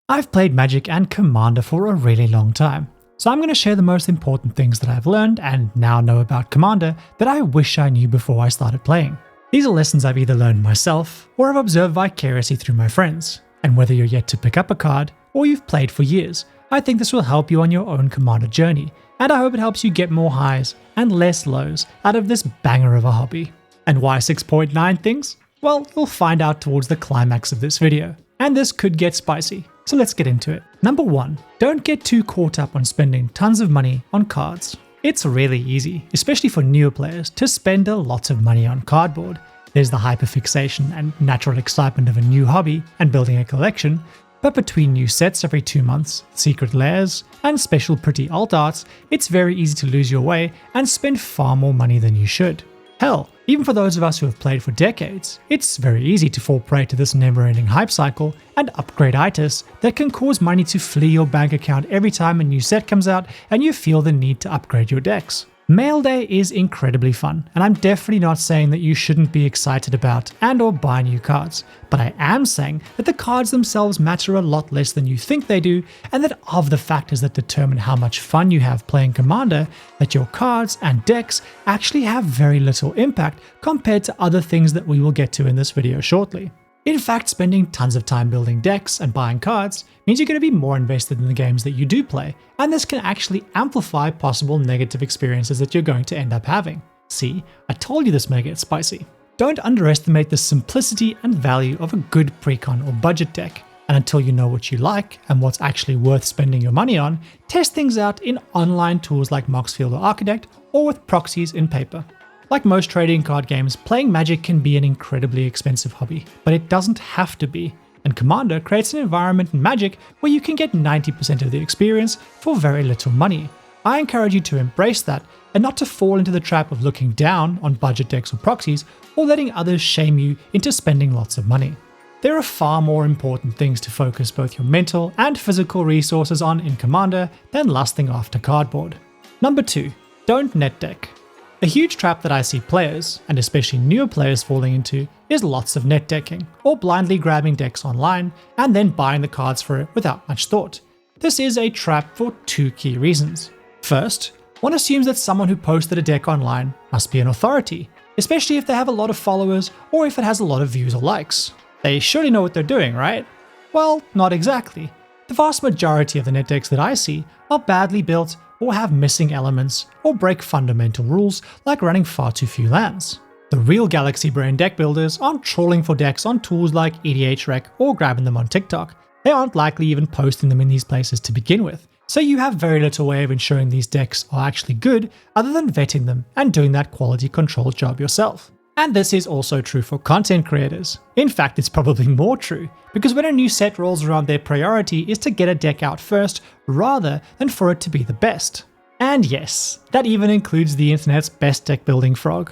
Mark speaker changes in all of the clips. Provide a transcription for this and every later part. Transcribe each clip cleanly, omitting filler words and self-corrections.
Speaker 1: I've played Magic and Commander for a really long time, so I'm going to share the most important things that I've learned and now know about Commander that I wish I knew before I started playing. These are lessons I've either learned myself or have observed vicariously through my friends, and whether you're yet to pick up a card or you've played for years, I think this will help you on your own Commander journey, and I hope it helps you get more highs and less lows out of this banger of a hobby. And why 6.9 things? Well, you'll find out towards the climax of this video, and this could get spicy. So let's get into it. Number 1, don't get too caught up on spending tons of money on cards. It's really easy, especially for newer players, to spend a lot of money on cardboard. There's the hyperfixation and natural excitement of a new hobby and building a collection, but between new sets every 2 months, secret layers, and special pretty alt arts, it's very easy to lose your way and spend far more money than you should. Hell, even for those of us who have played for decades, it's very easy to fall prey to this never-ending hype cycle and upgrade-itis that can cause money to flee your bank account every time a new set comes out and you feel the need to upgrade your decks. Mail Day is incredibly fun, and I'm definitely not saying that you shouldn't be excited about and or buy new cards, but I am saying that the cards themselves matter a lot less than you think they do, and that of the factors that determine how much fun you have playing Commander, that your cards and decks actually have very little impact compared to other things that we will get to in this video shortly. In fact, spending tons of time building decks and buying cards means you're going to be more invested in the games that you do play, and this can actually amplify possible negative experiences that you're going to end up having. See, I told you this may get spicy. Don't underestimate the simplicity and value of a good precon or budget deck, and until you know what you like and what's actually worth spending your money on, test things out in online tools like Moxfield or Architect, or with proxies in paper. Like most trading card games, playing Magic can be an incredibly expensive hobby, but it doesn't have to be, and Commander creates an environment in Magic where you can get 90% of the experience for very little money. I encourage you to embrace that and not to fall into the trap of looking down on budget decks or proxies or letting others shame you into spending lots of money. There are far more important things to focus both your mental and physical resources on in Commander than lusting after cardboard. Number 2, don't net deck. A huge trap that I see players, and especially newer players, falling into is lots of net decking, or blindly grabbing decks online and then buying the cards for it without much thought. This is a trap for 2 key reasons. First, one assumes that someone who posted a deck online must be an authority, especially if they have a lot of followers or if it has a lot of views or likes. They surely know what they're doing, right? Well, not exactly. The vast majority of the net decks that I see are badly built or have missing elements, or break fundamental rules like running far too few lands. The real Galaxy Brain deck builders aren't trawling for decks on tools like EDHREC or grabbing them on TikTok. They aren't likely even posting them in these places to begin with, so you have very little way of ensuring these decks are actually good other than vetting them and doing that quality control job yourself. And this is also true for content creators. In fact, it's probably more true, because when a new set rolls around, their priority is to get a deck out first rather than for it to be the best. And yes, that even includes the internet's best deck building frog.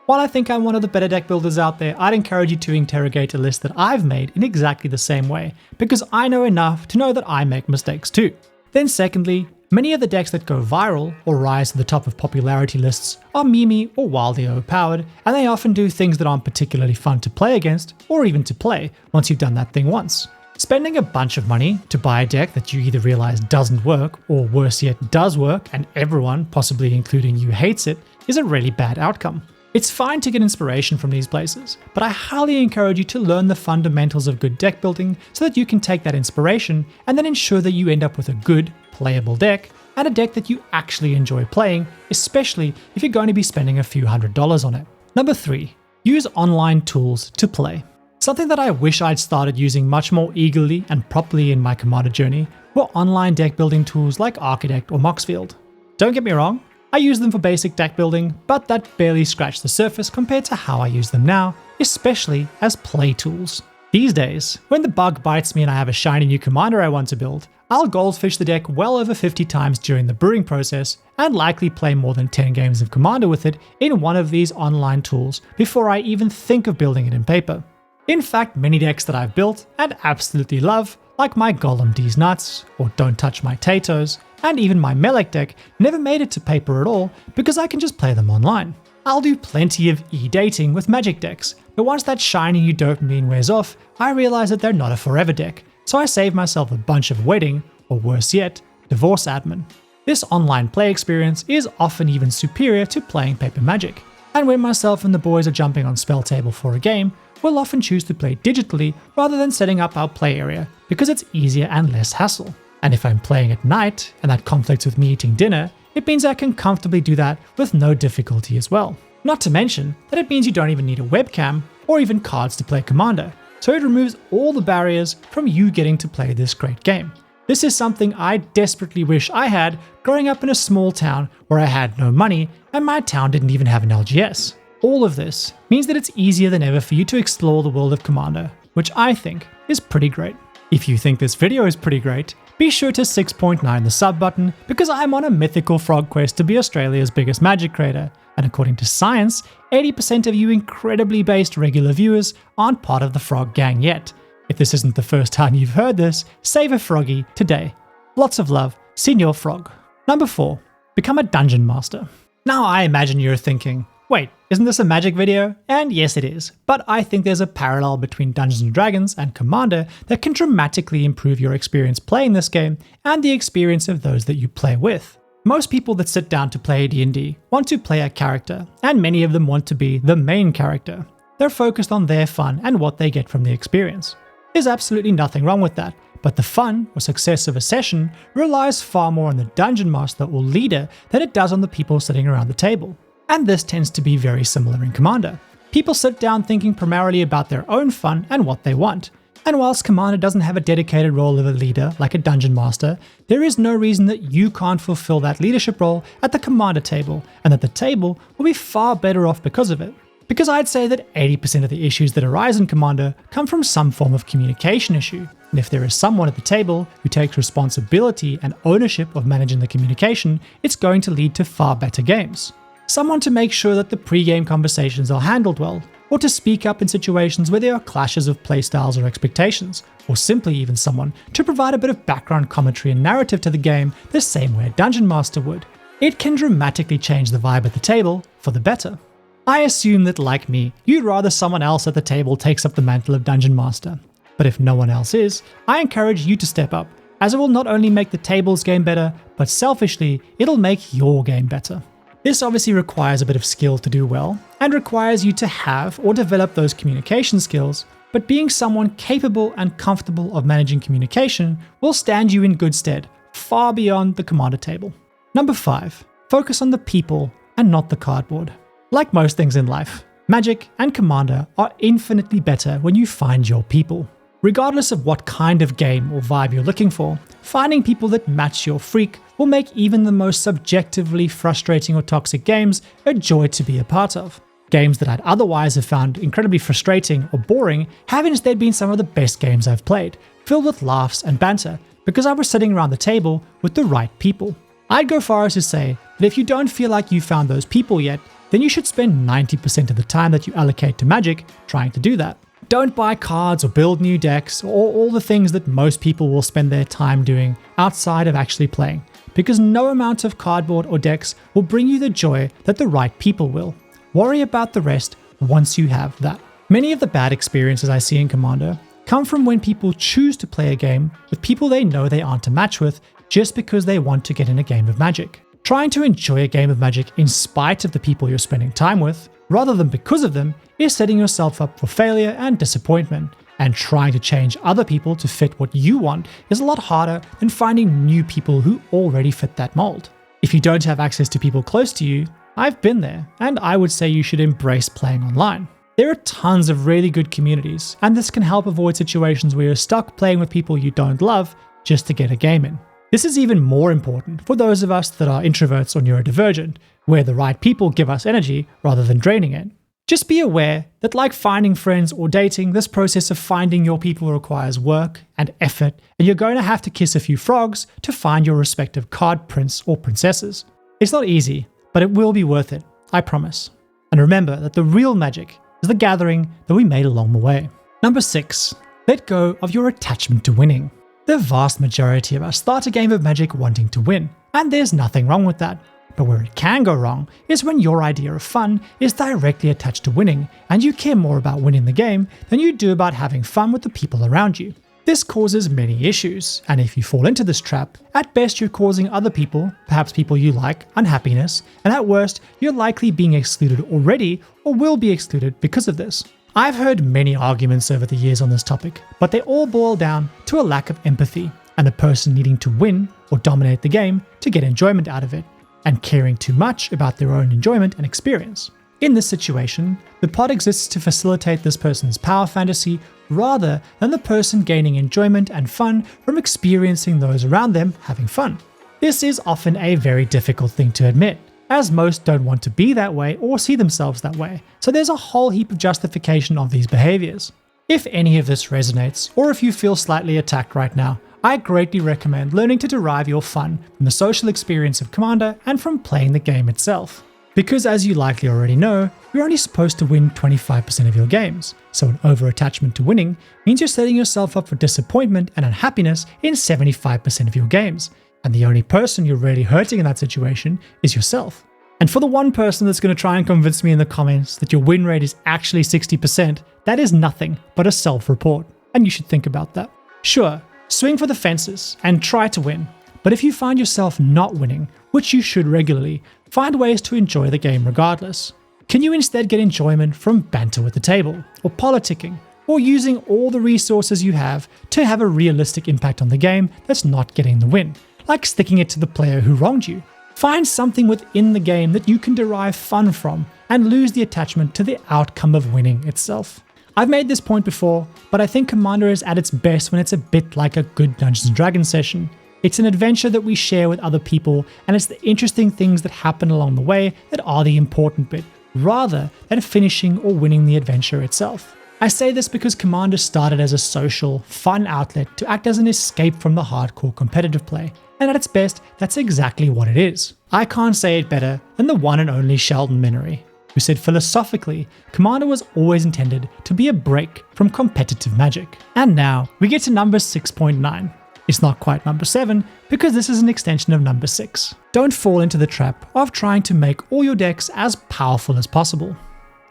Speaker 1: While I think I'm one of the better deck builders out there, I'd encourage you to interrogate a list that I've made in exactly the same way, because I know enough to know that I make mistakes too. Then secondly, many of the decks that go viral or rise to the top of popularity lists are memey or wildly overpowered, and they often do things that aren't particularly fun to play against, or even to play once you've done that thing once. Spending a bunch of money to buy a deck that you either realize doesn't work, or worse yet does work, and everyone, possibly including you, hates it, is a really bad outcome. It's fine to get inspiration from these places, but I highly encourage you to learn the fundamentals of good deck building so that you can take that inspiration and then ensure that you end up with a good, playable deck, and a deck that you actually enjoy playing, especially if you're going to be spending a few $100s on it. Number 3, use online tools to play. Something that I wish I'd started using much more eagerly and properly in my Commander journey were online deck building tools like Architect or Moxfield. Don't get me wrong, I use them for basic deck building, but that barely scratched the surface compared to how I use them now, especially as play tools. These days, when the bug bites me and I have a shiny new Commander I want to build, I'll goldfish the deck well over 50 times during the brewing process and likely play more than 10 games of Commander with it in one of these online tools before I even think of building it in paper. In fact, many decks that I've built and absolutely love, like my Golem D's Nuts, or Don't Touch My Tatoes, and even my Melek deck, never made it to paper at all because I can just play them online. I'll do plenty of e-dating with Magic decks, but once that shiny new dopamine wears off, I realize that they're not a forever deck, so I save myself a bunch of wedding, or worse yet, divorce admin. This online play experience is often even superior to playing paper Magic, and when myself and the boys are jumping on Spell Table for a game, we'll often choose to play digitally rather than setting up our play area because it's easier and less hassle. And if I'm playing at night and that conflicts with me eating dinner, it means I can comfortably do that with no difficulty as well. Not to mention that it means you don't even need a webcam or even cards to play Commander, so it removes all the barriers from you getting to play this great game. This is something I desperately wish I had growing up in a small town where I had no money and my town didn't even have an LGS. All of this means that it's easier than ever for you to explore the world of Commander, which I think is pretty great. If you think this video is pretty great, be sure to 6.9 the sub button because I'm on a mythical frog quest to be Australia's biggest Magic creator, and according to science, 80% of you incredibly based regular viewers aren't part of the frog gang yet. If this isn't the first time you've heard this, save a froggy today. Lots of love, Senior Frog. Number 4. Become a Dungeon Master. Now I imagine you're thinking, wait, isn't this a Magic video? And yes it is, but I think there's a parallel between Dungeons & Dragons and Commander that can dramatically improve your experience playing this game and the experience of those that you play with. Most people that sit down to play D&D want to play a character, and many of them want to be the main character. They're focused on their fun and what they get from the experience. There's absolutely nothing wrong with that, but the fun or success of a session relies far more on the Dungeon Master or leader than it does on the people sitting around the table. And this tends to be very similar in Commander. People sit down thinking primarily about their own fun and what they want. And whilst Commander doesn't have a dedicated role of a leader like a Dungeon Master, there is no reason that you can't fulfill that leadership role at the Commander table, and that the table will be far better off because of it. Because I'd say that 80% of the issues that arise in Commander come from some form of communication issue, and if there is someone at the table who takes responsibility and ownership of managing the communication, it's going to lead to far better games. Someone to make sure that the pre-game conversations are handled well, or to speak up in situations where there are clashes of playstyles or expectations, or simply even someone to provide a bit of background commentary and narrative to the game the same way a Dungeon Master would. It can dramatically change the vibe at the table for the better. I assume that, like me, you'd rather someone else at the table takes up the mantle of Dungeon Master. But if no one else is, I encourage you to step up, as it will not only make the table's game better, but selfishly, it'll make your game better. This obviously requires a bit of skill to do well, and requires you to have or develop those communication skills, but being someone capable and comfortable of managing communication will stand you in good stead, far beyond the Commander table. Number 5. Focus on the people and not the cardboard. Like most things in life, Magic and Commander are infinitely better when you find your people. Regardless of what kind of game or vibe you're looking for, finding people that match your freak will make even the most subjectively frustrating or toxic games a joy to be a part of. Games that I'd otherwise have found incredibly frustrating or boring have instead been some of the best games I've played, filled with laughs and banter, because I was sitting around the table with the right people. I'd go far as to say that if you don't feel like you found those people yet, then you should spend 90% of the time that you allocate to Magic trying to do that. Don't buy cards or build new decks or all the things that most people will spend their time doing outside of actually playing, because no amount of cardboard or decks will bring you the joy that the right people will. Worry about the rest once you have that. Many of the bad experiences I see in Commander come from when people choose to play a game with people they know they aren't a match with just because they want to get in a game of Magic. Trying to enjoy a game of Magic in spite of the people you're spending time with, rather than because of them, is setting yourself up for failure and disappointment, and trying to change other people to fit what you want is a lot harder than finding new people who already fit that mold. If you don't have access to people close to you, I've been there, and I would say you should embrace playing online. There are tons of really good communities, and this can help avoid situations where you're stuck playing with people you don't love just to get a game in. This is even more important for those of us that are introverts or neurodivergent, where the right people give us energy rather than draining it. Just be aware that, like finding friends or dating, this process of finding your people requires work and effort, and you're going to have to kiss a few frogs to find your respective card prince or princesses. It's not easy, but it will be worth it, I promise. And remember that the real magic is the gathering that we made along the way. Number 6. Let go of your attachment to winning. The vast majority of us start a game of Magic wanting to win, and there's nothing wrong with that. But where it can go wrong is when your idea of fun is directly attached to winning, and you care more about winning the game than you do about having fun with the people around you. This causes many issues, and if you fall into this trap, at best you're causing other people, perhaps people you like, unhappiness, and at worst, you're likely being excluded already or will be excluded because of this. I've heard many arguments over the years on this topic, but they all boil down to a lack of empathy and a person needing to win or dominate the game to get enjoyment out of it, and caring too much about their own enjoyment and experience. In this situation, the pod exists to facilitate this person's power fantasy rather than the person gaining enjoyment and fun from experiencing those around them having fun. This is often a very difficult thing to admit, as most don't want to be that way or see themselves that way, so there's a whole heap of justification of these behaviors. If any of this resonates, or if you feel slightly attacked right now, I greatly recommend learning to derive your fun from the social experience of Commander and from playing the game itself. Because as you likely already know, you're only supposed to win 25% of your games, so an over-attachment to winning means you're setting yourself up for disappointment and unhappiness in 75% of your games, and the only person you're really hurting in that situation is yourself. And for the one person that's going to try and convince me in the comments that your win rate is actually 60%, that is nothing but a self-report, and you should think about that. Sure, swing for the fences and try to win, but if you find yourself not winning, which you should regularly, find ways to enjoy the game regardless. Can you instead get enjoyment from banter at the table, or politicking, or using all the resources you have to have a realistic impact on the game that's not getting the win, like sticking it to the player who wronged you? Find something within the game that you can derive fun from and lose the attachment to the outcome of winning itself. I've made this point before, but I think Commander is at its best when it's a bit like a good Dungeons & Dragons session. It's an adventure that we share with other people, and it's the interesting things that happen along the way that are the important bit, rather than finishing or winning the adventure itself. I say this because Commander started as a social, fun outlet to act as an escape from the hardcore competitive play, and at its best, that's exactly what it is. I can't say it better than the one and only Sheldon Minery, who said philosophically, Commander was always intended to be a break from competitive Magic. And now, we get to number 6.9. It's not quite number 7, because this is an extension of number 6. Don't fall into the trap of trying to make all your decks as powerful as possible.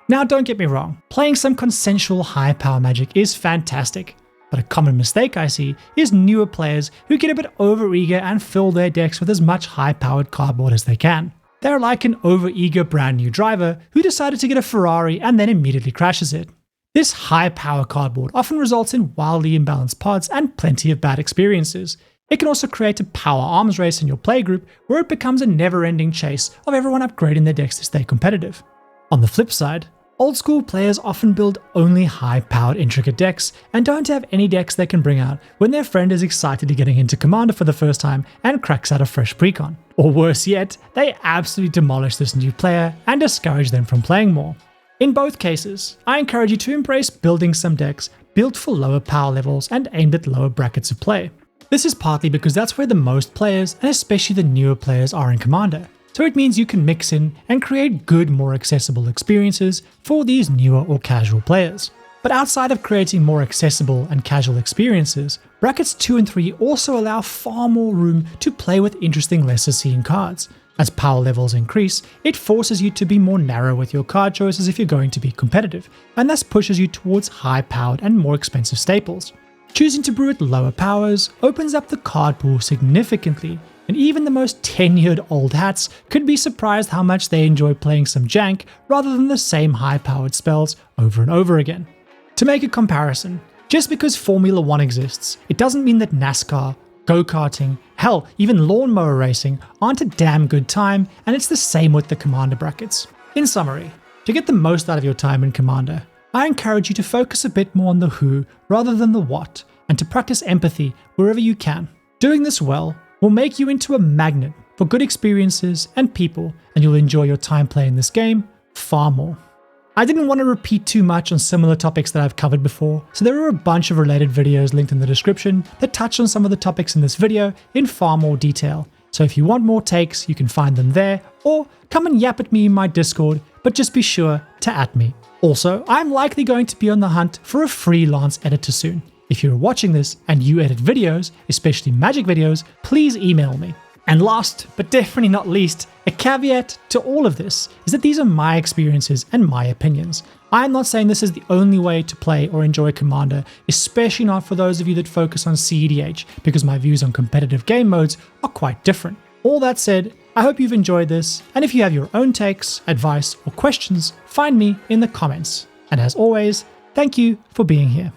Speaker 1: Now don't get me wrong, playing some consensual high power Magic is fantastic, but a common mistake I see is newer players who get a bit overeager and fill their decks with as much high powered cardboard as they can. They're like an overeager brand new driver who decided to get a Ferrari and then immediately crashes it. This high power cardboard often results in wildly imbalanced pods and plenty of bad experiences. It can also create a power arms race in your playgroup where it becomes a never-ending chase of everyone upgrading their decks to stay competitive. On the flip side, old school players often build only high powered intricate decks and don't have any decks they can bring out when their friend is excited to getting into Commander for the first time and cracks out a fresh precon. Or worse yet, they absolutely demolish this new player and discourage them from playing more. In both cases, I encourage you to embrace building some decks built for lower power levels and aimed at lower brackets of play. This is partly because that's where the most players, and especially the newer players, are in Commander, so it means you can mix in and create good, more accessible experiences for these newer or casual players. But outside of creating more accessible and casual experiences, brackets 2 and 3 also allow far more room to play with interesting lesser seen cards. As power levels increase, it forces you to be more narrow with your card choices if you're going to be competitive, and thus pushes you towards high-powered and more expensive staples. Choosing to brew at lower powers opens up the card pool significantly, and even the most tenured old hats could be surprised how much they enjoy playing some jank rather than the same high-powered spells over and over again. To make a comparison, just because Formula 1 exists, it doesn't mean that NASCAR, go-karting, hell, even lawnmower racing aren't a damn good time, and it's the same with the Commander brackets. In summary, to get the most out of your time in Commander, I encourage you to focus a bit more on the who rather than the what, and to practice empathy wherever you can. Doing this well will make you into a magnet for good experiences and people, and you'll enjoy your time playing this game far more. I didn't want to repeat too much on similar topics that I've covered before, so there are a bunch of related videos linked in the description that touch on some of the topics in this video in far more detail. So if you want more takes, you can find them there, or come and yap at me in my Discord, but just be sure to @ me. Also, I'm likely going to be on the hunt for a freelance editor soon. If you're watching this and you edit videos, especially Magic videos, please email me. And last, but definitely not least, a caveat to all of this is that these are my experiences and my opinions. I am not saying this is the only way to play or enjoy Commander, especially not for those of you that focus on CEDH, because my views on competitive game modes are quite different. All that said, I hope you've enjoyed this, and if you have your own takes, advice, or questions, find me in the comments. And as always, thank you for being here.